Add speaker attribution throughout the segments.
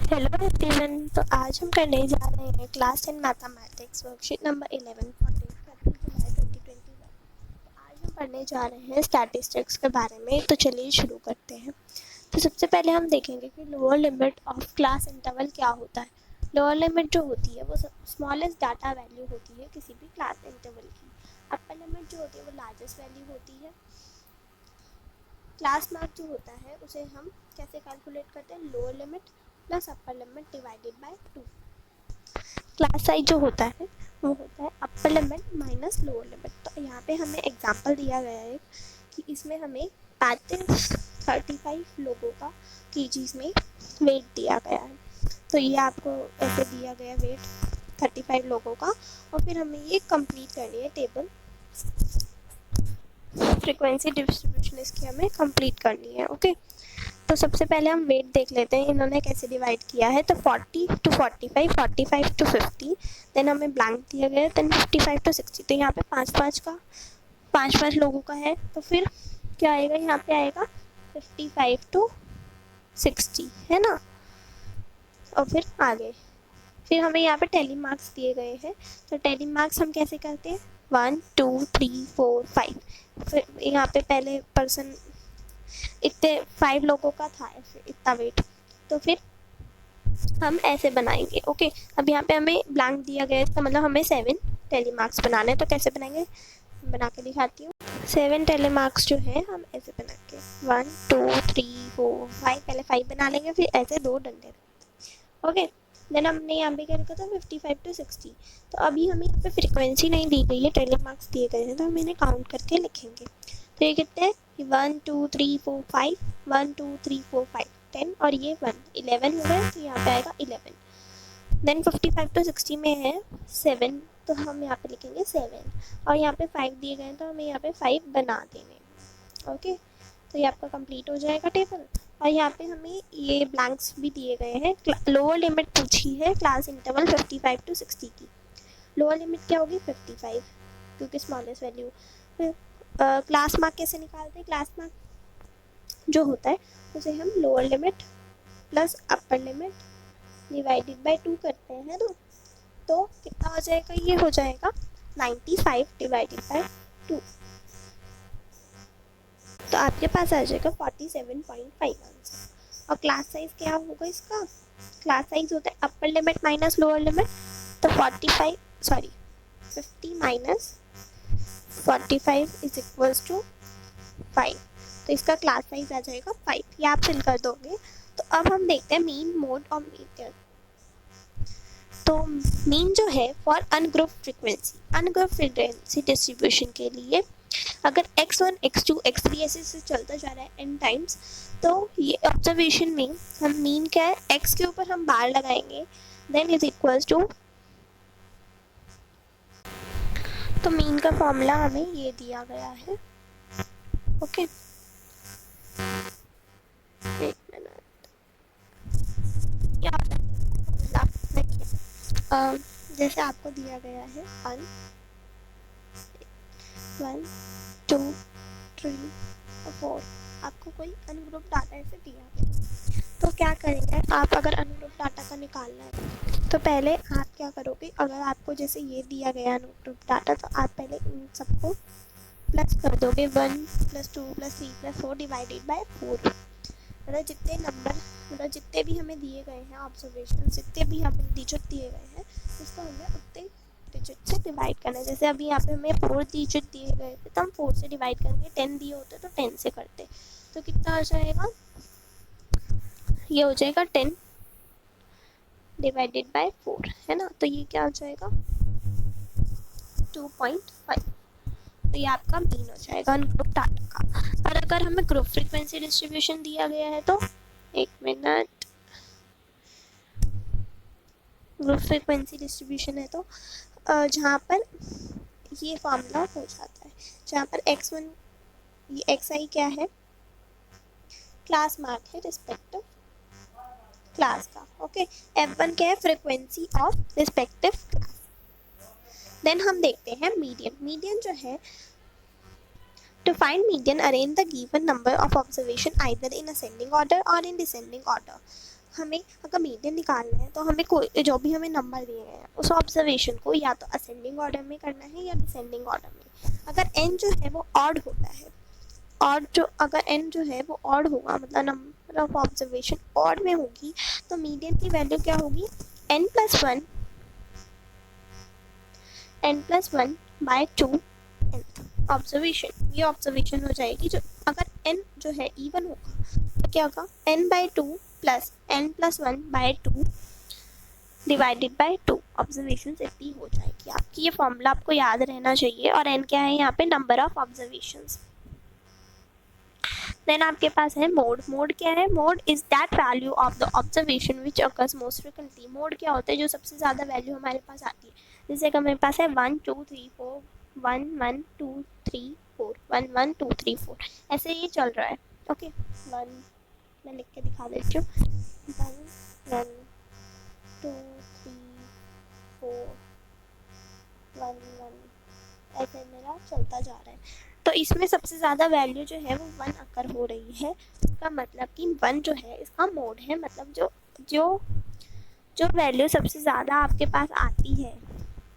Speaker 1: Hello everyone. तो आज हम करने जा रहे हैं class 10 mathematics worksheet number 11 for जुलाई 2021। तो आज हम पढ़ने जा रहे हैं स्टैटिस्टिक्स के बारे में। तो चलिए शुरू करते हैं। तो सबसे पहले हम देखेंगे कि lower limit of class interval क्या होता है। लोअर लिमिट जो होती है वो स्मॉलेस्ट डाटा वैल्यू होती है किसी भी क्लास इंटरवल की। अपर लिमिट जो होती है वो लार्जेस्ट वैल्यू होती है। क्लास मार्क जो होता है उसे हम कैसे कैलकुलेट करते हैं, lower limit plus upper limit divided by 2। Class size जो होता है वो होता है upper limit minus lower limit. तो यहाँ पे हमें एग्जांपल दिया गया है कि इसमें हमें 35 लोगों का केजीज में वेट दिया गया है। तो ये आपको ऐसे दिया गया वेट 35 लोगों का, और फिर हमें ये कंप्लीट करनी है टेबल। फ्रीक्वेंसी डिस्ट्रीब्यूशन इसकी हमें कंप्लीट करनी है। ओके, तो सबसे पहले हम वेट देख लेते हैं इन्होंने कैसे डिवाइड किया है। तो 40 to 45, 45 to 50, देन हमें ब्लैंक दिया गया है, देन 55 to 60। तो यहाँ पे पाँच पाँच लोगों का है, तो फिर क्या आएगा, यहाँ पे आएगा 55 to 60, है ना। और फिर आगे फिर हमें यहाँ पे टेली मार्क्स दिए गए हैं। तो टेली मार्क्स हम कैसे करते हैं, 1 2 3 4 5। फिर यहाँ पे पहले पर्सन इतने 5 लोगों का था ऐसे इतना वेट, तो फिर हम ऐसे बनाएंगे। ओके, अब यहाँ पे हमें ब्लैंक दिया गया है, इसका मतलब हमें 7 टेली मार्क्स बनाने हैं। तो कैसे बनाएंगे, बना के दिखाती हूँ। 7 टेली मार्क्स जो है हम ऐसे बनाएंगे 1 2 3 4 5। पहले 5 बना लेंगे, फिर ऐसे 2 डंडे। ओके, देन हमने यहाँ पे क्या लिखा था 55 to 60। तो अभी हमें यहाँ पे फ्रीक्वेंसी नहीं दी गई है, टेली मार्क्स दिए गए हैं, तो हम इन्हें काउंट करके लिखेंगे। तो ये कितने हैं, 1 2 3 4 5, 1 2 3 4 5 10, और ये 1 11 हो गए। तो यहाँ पे आएगा 11। देन 55 to 60 में है 7, तो हम यहाँ पे लिखेंगे 7, और यहाँ पे 5 दिए गए हैं, तो हमें यहाँ पे 5 बना देने। ओके, तो ये आपका कंप्लीट हो जाएगा टेबल। और यहाँ पे हमें ये ब्लैंक्स भी दिए गए हैं। लोअर लिमिट पूछी है क्लास इंटरवल 55 to 60 की। लोअर लिमिट क्या होगी 55, क्योंकि स्मॉलेस्ट वैल्यू। क्लास मार्क कैसे निकालते हैं, क्लास मार्क जो होता है उसे हम lower limit plus upper limit divided by 2 करते हैं ना। तो कितना हो जाएगा, ये हो जाएगा 95 डिवाइडेड बाय 2। तो आपके पास आ जाएगा 47.5 आंसर। और क्लास साइज क्या होगा इसका, क्लास साइज होता है upper limit minus lower limit. तो 50 माइनस 45 इज इक्वल्स टू 5। तो इसका क्लास साइज आ जाएगा 5, ये आप फिल कर दोगे। तो अब हम देखते हैं मीन, मोड और मीडियन। तो मीन जो है फॉर अनग्रुप फ्रीक्वेंसी डिस्ट्रीब्यूशन के लिए, अगर x1 x2 x3 ऐसे चलता जा रहा है n टाइम्स, तो ये ऑब्जर्वेशन में हम मीन क्या है, x के ऊपर हम बार लगाएंगे, देन इज इक्वल्स टू। तो मीन का फॉर्मूला हमें ये दिया गया है। ओके, एक मिनट, क्या फॉर्मूला देखिए, जैसे आपको दिया गया है 1 2 3 और 4, आपको कोई अनग्रुप डाटा ऐसे दिया गया। तो क्या करेंगे आप, अगर अनग्रुप डाटा का निकालना है तो पहले आप क्या करोगे, अगर आपको जैसे ये दिया गया अनग्रुप डाटा, तो आप पहले इन सबको प्लस कर दोगे, 1 + 2 + 3 + 4 डिवाइडेड बाय 4। मतलब जितने नंबर, मतलब जितने भी हमें दिए गए हैं ऑब्जर्वेशन, जितने भी हमें डिजिट दिए गए हैं, उसको हमें उतने डिजिट से डिवाइड करना है। जैसे अभी यहाँ पे हमें 4 डिजिट दिए गए थे, तो हम 4 से डिवाइड करेंगे। 10 दिए होते तो 10 से करते। तो कितना आ जाएगा, ये हो जाएगा 10 डिवाइडेड बाय 4, है ना। तो ये क्या हो जाएगा 2.5। तो ये आपका मीन हो जाएगा अनग्रुप डाटा का। और अगर हमें ग्रुप फ्रीक्वेंसी डिस्ट्रीब्यूशन दिया गया है, तो एक मिनट, ग्रुप फ्रीक्वेंसी डिस्ट्रीब्यूशन है तो जहाँ पर ये फॉर्मूला हो जाता है, जहाँ पर x1, ये xi क्या है, क्लास मार्क है रिस्पेक्टिव क्लास का। ओके, f1 क्या है, frequency of respective class. Then हम देखते हैं मीडियन। मीडियन जो है, to find median arrange the given number of observation either in ascending order or in descending order। हमें अगर मीडियन निकालना है तो हमें कोई जो भी हमें नंबर दिए गए हैं उस ऑब्जर्वेशन को या तो असेंडिंग ऑर्डर में करना है या डिसेंडिंग ऑर्डर में। अगर n जो है वो ऑड होता है, और जो अगर n जो है वो ऑड होगा मतलब नंबर ऑफ ऑब्जर्वेशन ऑड में होगी, तो मीडियन की वैल्यू क्या होगी, n+1 बाय 2 ऑब्जर्वेशन। ये ऑब्जर्वेशन हो जाएगी। जो अगर n जो है इवन होगा तो क्या होगा, n/2 plus n+1 by 2 divided by 2 observation इतनी हो जाएगी आपकी। ये फॉर्मूला आपको याद रहना चाहिए। और n क्या है यहाँ पे, नंबर ऑफ ऑब्जर्वेशंस। देन आपके पास है मोड। मोड क्या है, mode is that value of the observation which occurs most frequently. Mode क्या होता है, जो सबसे ज़्यादा वैल्यू हमारे पास आती है। जैसे कि हमारे पास है 1 2 3 4 1 1 2 3 4 1 1 2 3 4, ऐसे ये चल रहा है। ओके 1, मैं लिख के दिखा देती हूँ, 1 1 2 3 4 1 1, ऐसे मेरा चलता जा रहा है। तो इसमें सबसे ज़्यादा वैल्यू जो है वो 1 अकर हो रही है। इसका मतलब कि 1 जो है इसका मोड है, मतलब जो वैल्यू सबसे ज़्यादा आपके पास आती है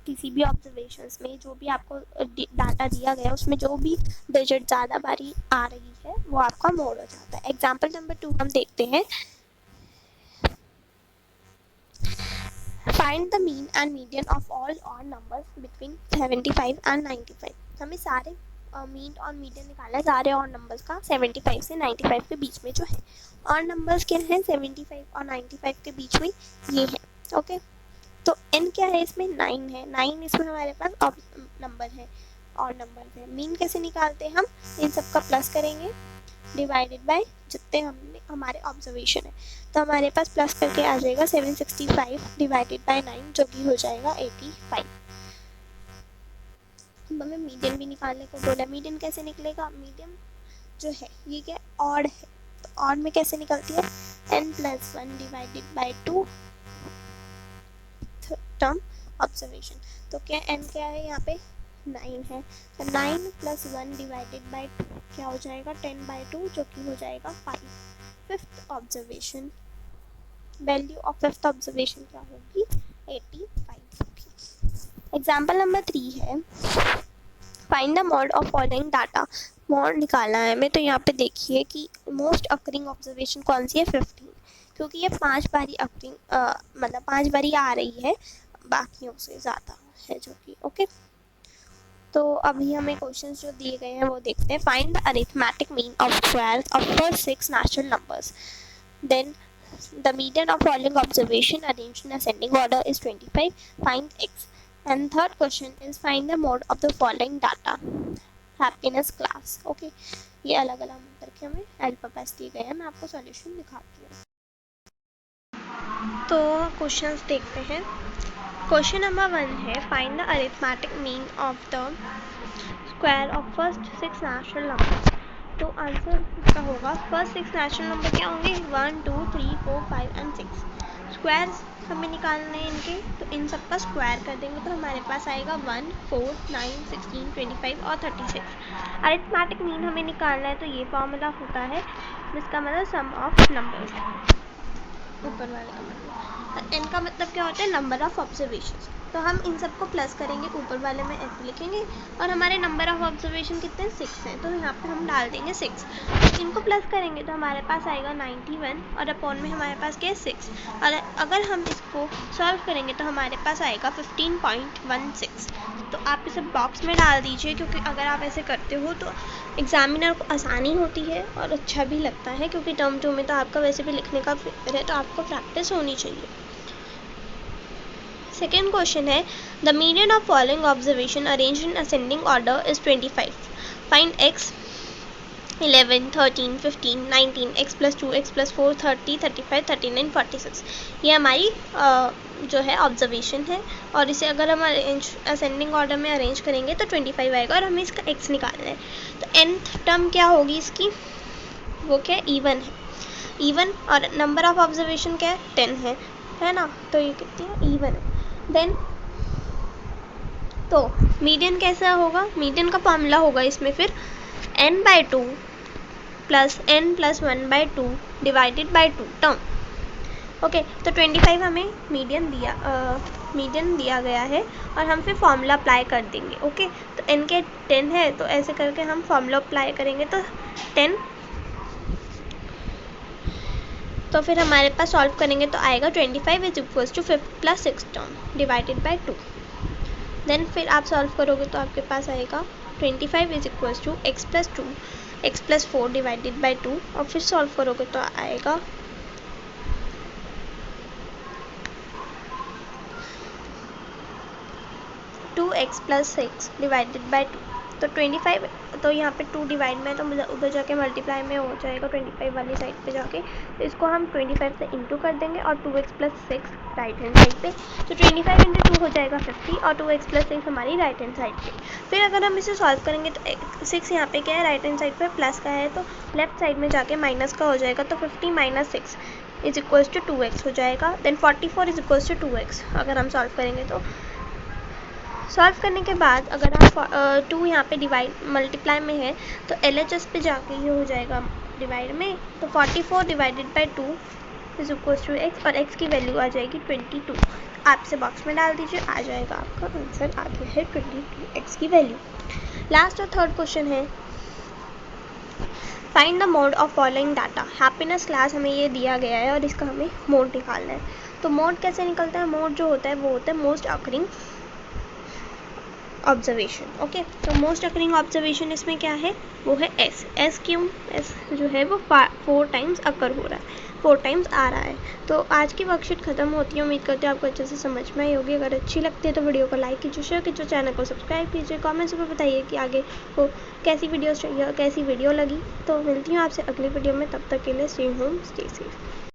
Speaker 1: किसी भी ऑब्जर्वेशंस में, जो भी आपको डाटा दिया गया उसमें जो भी डिजिट ज़्यादा बारी आ रही है वो आपका मोड हो जाता है। एग्जाम्पल नंबर 2 हम देखते हैं। Find the mean and median of all odd numbers between 75 and 95। हमें सारे मीन और मीडियन निकालना है सारे ऑड नंबर्स का 75 से 95 के बीच में जो है। ऑड नंबर्स क्या हैं, 75 और 95 के बीच में ये है। ओके तो n क्या है, इसमें 9 है। 9 इसमें हमारे पास नंबर है, ऑड नंबर है। मीन कैसे निकालते हैं, हम इन सब का प्लस करेंगे डिवाइडेड बाय जितने हमारे ऑब्जर्वेशन है। तो हमारे पास प्लस करके आ जाएगा 765 डिवाइडेड बाय 9, जो कि हो जाएगा 85। हमें मीडियन भी निकालने को बोला। मीडियन कैसे निकलेगा, मीडियन जो है ये क्या ऑड है, तो ऑड में कैसे निकलती है, n+1 divided by 2 term observation. तो क्या n क्या है यहाँ पे 9 है, तो 9 + 1 डिवाइडेड बाय 2 क्या हो जाएगा 10/2, जो कि हो जाएगा 5। Fifth observation, value of fifth observation क्या होगी 85 होगी। एग्जाम्पल नंबर 3 है, find the mode of following data. Mode निकालना है हमें। तो यहाँ पे देखिए कि मोस्ट अकरिंग ऑब्जर्वेशन कौन सी है, 15, क्योंकि ये 5 बारी अकरिंग मतलब 5 बारी आ रही है, बाकियों से ज़्यादा है जो कि ओके। तो अभी हमें क्वेश्चंस जो दिए गए हैं वो देखते हैं। Find the arithmetic mean of squares of first 6 natural numbers, then the median of following observation arranged in ascending order is 25. Find x. And third question is find the mode of the following data. Happiness class. Okay. ये अलग अलग करके हमें alphabets दिए गए हैं। मैं आपको सॉल्यूशन दिखाती हूँ। तो क्वेश्चंस देखते हैं। क्वेश्चन नंबर 1 है find the arithmetic mean of the square of first 6 natural numbers. तो आंसर इसका होगा फर्स्ट 6 नेचुरल नंबर क्या होंगे 1 2 3 4 5 एंड 6। स्क्वायर्स हमें निकालने हैं इनके, तो इन सब का स्क्वायर कर देंगे तो हमारे पास आएगा 1 4 9 16 25 और 36। अरिथमेटिक मीन हमें निकालना है तो ये फॉर्मूला होता है जिसका मतलब सम ऑफ नंबर्स, ऊपर वाले का मतलब। एन का मतलब क्या होता है नंबर ऑफ ऑब्जर्वेशंस। तो हम इन सबको प्लस करेंगे, ऊपर वाले में ऐसे लिखेंगे, और हमारे नंबर ऑफ ऑब्जर्वेशन कितने 6 हैं, तो यहाँ पे हम डाल देंगे 6। इनको प्लस करेंगे तो हमारे पास आएगा 91 और अपॉन में हमारे पास क्या है 6। और अगर हम इसको सॉल्व करेंगे तो हमारे पास आएगा 15.16। तो आप इसे बॉक्स में डाल दीजिए, क्योंकि अगर आप ऐसे करते हो तो एग्जामिनर को आसानी होती है और अच्छा भी लगता है, क्योंकि टर्म 2 में तो आपका वैसे भी लिखने का पेपर है, तो आपको प्रैक्टिस होनी चाहिए। सेकेंड क्वेश्चन है the median of following observation arranged in ascending order is 25। Find x 11 13 15 19 x + 2 x + 4 30 35 39 46। ये हमारी जो है ऑब्जर्वेशन है, और इसे अगर हम असेंडिंग ऑर्डर में अरेंज करेंगे तो 25 आएगा, और हमें इसका x निकालना है। तो nth टर्म क्या होगी इसकी, वो क्या है इवन है, इवन, और नंबर ऑफ ऑब्जर्वेशन क्या है 10 है ना, तो ये कितनी है इवन है। देन तो मीडियन कैसा होगा, मीडियन का फॉर्मूला होगा इसमें फिर n/2 + n + 1/2 divided by 2 term. Okay, तो 25 हमें मीडियन दिया गया है और हम फिर फॉर्मूला अप्लाई कर देंगे। ओके, तो n के 10 है तो ऐसे करके हम फॉर्मूला अप्लाई करेंगे तो 10, तो फिर हमारे पास सॉल्व करेंगे तो आएगा 25 is equals to 5 plus 6 term divided by 2। Then फिर आप सॉल्व करोगे तो आपके पास आएगा 25 is equals to x plus 2 x plus 4 divided by 2, और फिर सॉल्व करोगे तो आएगा 2x प्लस 6 डिवाइडेड बाई 2। तो 25, तो यहाँ पे 2 डिवाइड में तो मुझे उधर जाके मल्टीप्लाई में हो जाएगा 25 वाली साइड पे जाके, तो इसको हम 25 से इंटू कर देंगे और 2x plus 6 right hand side पे, तो 25 इंटू 2 हो जाएगा 50 और 2x प्लस 6 हमारी राइट हैंड साइड पे। फिर अगर हम इसे सॉल्व करेंगे तो 6 यहाँ पे क्या है, राइट हैंड साइड पे प्लस का है तो लेफ्ट साइड में जाके माइनस का हो जाएगा, तो 50 minus 6 is equals to 2x हो जाएगा। Then 44 is equals to 2x अगर हम सॉल्व करेंगे तो सॉल्व करने के बाद अगर आप 2 यहाँ पे डिवाइड मल्टीप्लाई में है तो LHS पे जाके ये हो जाएगा डिवाइड में, तो 44 divided by 2 is equals to x और x की वैल्यू आ जाएगी 22। आप इसे बॉक्स में डाल दीजिए, आ जाएगा आपका आंसर, आ गया है 22x की वैल्यू। लास्ट और थर्ड क्वेश्चन है find the mode of following data. Happiness class हमें ये दिया गया है और इसका हमें मोड निकालना है। तो मोड कैसे निकलता है, मोड जो होता है वो होता है मोस्ट अकरिंग ऑब्जर्वेशन। ओके, तो मोस्ट अकरिंग ऑब्जर्वेशन इसमें क्या है, वो है एस क्यों, एस जो है वो 4 टाइम्स अकर हो रहा है, 4 टाइम्स आ रहा है। तो आज की वर्कशीट खत्म होती है, उम्मीद करते हैं आपको अच्छे से समझ में आई होगी। अगर अच्छी लगती है तो वीडियो को लाइक कीजिए, शेयर कीजिए, चैनल को सब्सक्राइब कीजिए, कमेंट्स में बताइए कि आगे को कैसी वीडियोस चाहिए, कैसी वीडियो लगी। तो मिलती हूँ आपसे अगली वीडियो में, तब तक के लिए स्टे होम स्टे सेफ।